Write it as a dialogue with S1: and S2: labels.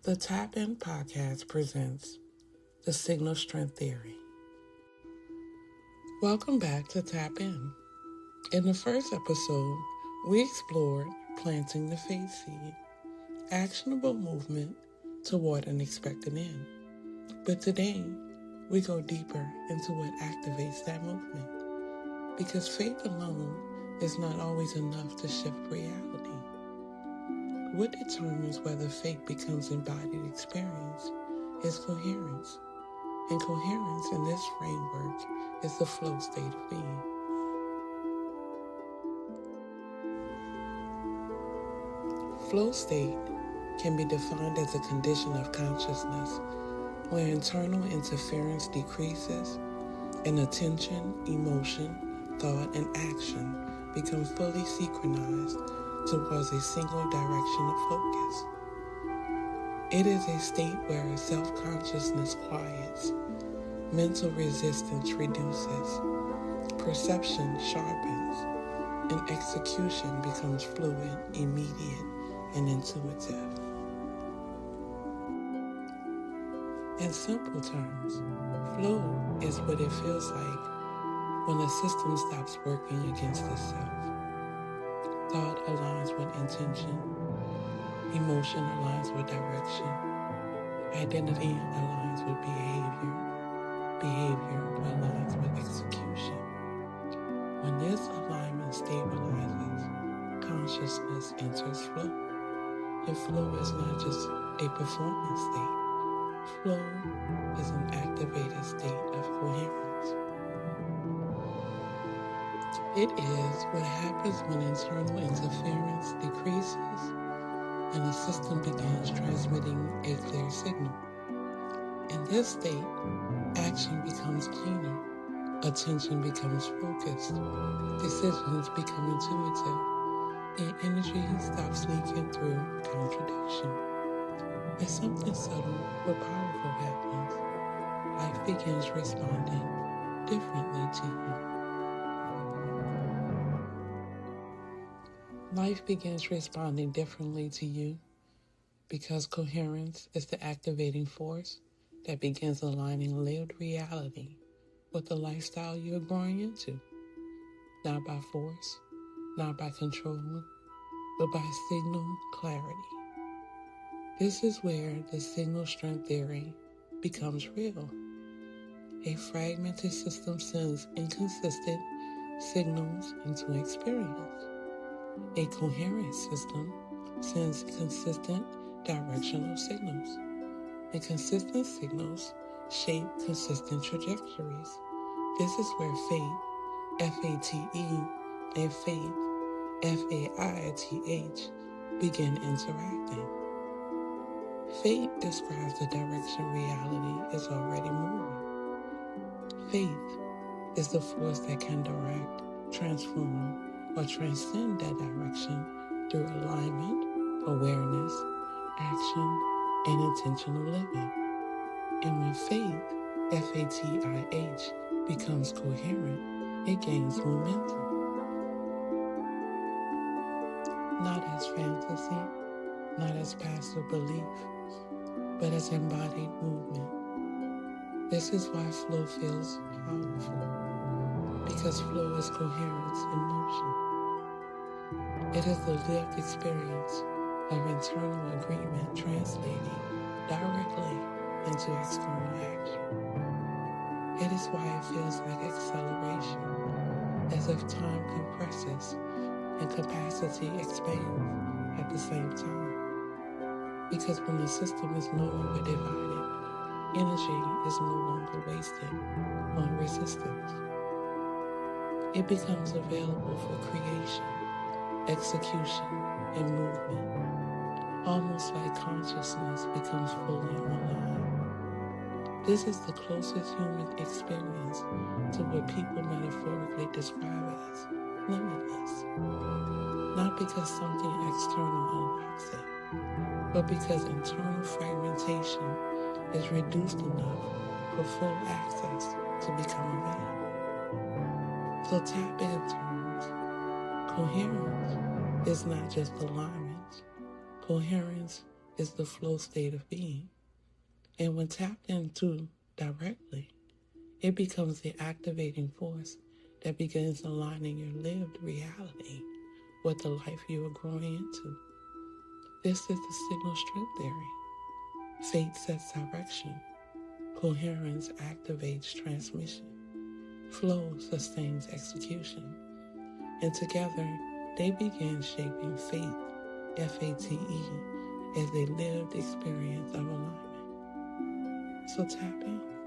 S1: The Tap In podcast presents the signal strength theory. Welcome back to Tap In. In the first episode, we explored planting the faith seed, actionable movement toward an expected end. But today, we go deeper into what activates that movement, because faith alone is not always enough to shift reality. What determines whether faith becomes embodied experience is coherence. And coherence in this framework is the flow state of being. Flow state can be defined as a condition of consciousness where internal interference decreases and attention, emotion, thought, and action become fully synchronized towards a single direction of focus. It is a state where self-consciousness quiets, mental resistance reduces, perception sharpens, and execution becomes fluid, immediate, and intuitive. In simple terms, flow is what it feels like when a system stops working against itself. Thought aligns with intention, emotion aligns with direction, identity aligns with behavior, behavior aligns with execution. When this alignment stabilizes, consciousness enters flow. And flow is not just a performance state. Flow is an activated state of coherence. It is what happens when internal interference decreases and the system begins transmitting a clear signal. In this state, action becomes cleaner, attention becomes focused, decisions become intuitive, and energy stops leaking through contradiction. And something subtle but powerful happens. Life begins responding differently to you. Life begins responding differently to you because coherence is the activating force that begins aligning lived reality with the lifestyle you are growing into. Not by force, not by control, but by signal clarity. This is where the signal strength theory becomes real. A fragmented system sends inconsistent signals into experience. A coherent system sends consistent directional signals. And consistent signals shape consistent trajectories. This is where faith, F-A-T-E, and faith, F-A-I-T-H, begin interacting. Faith describes the direction reality is already moving. Faith is the force that can direct, transform, or transcend that direction through alignment, awareness, action, and intentional living. And when faith, F-A-T-I-H, becomes coherent, it gains momentum. Not as fantasy, not as passive belief, but as embodied movement. This is why flow feels powerful, because flow is coherence in motion. It is the lived experience of internal agreement translating directly into external action. It is why it feels like acceleration, as if time compresses and capacity expands at the same time. Because when the system is no longer divided, energy is no longer wasted on resistance. It becomes available for creation, execution, and movement, almost like consciousness becomes fully online. This is the closest human experience to what people metaphorically describe as limitless. Not because something external unlocks it, but because internal fragmentation is reduced enough for full access to become available. So tap in terms. Coherence is not just alignment. Coherence is the flow state of being. And when tapped into directly, it becomes the activating force that begins aligning your lived reality with the life you are growing into. This is the signal strip theory. Fate sets direction. Coherence activates transmission. Flow sustains execution. And together, they begin shaping fate, F-A-T-E, as a lived experience of alignment. So tap in.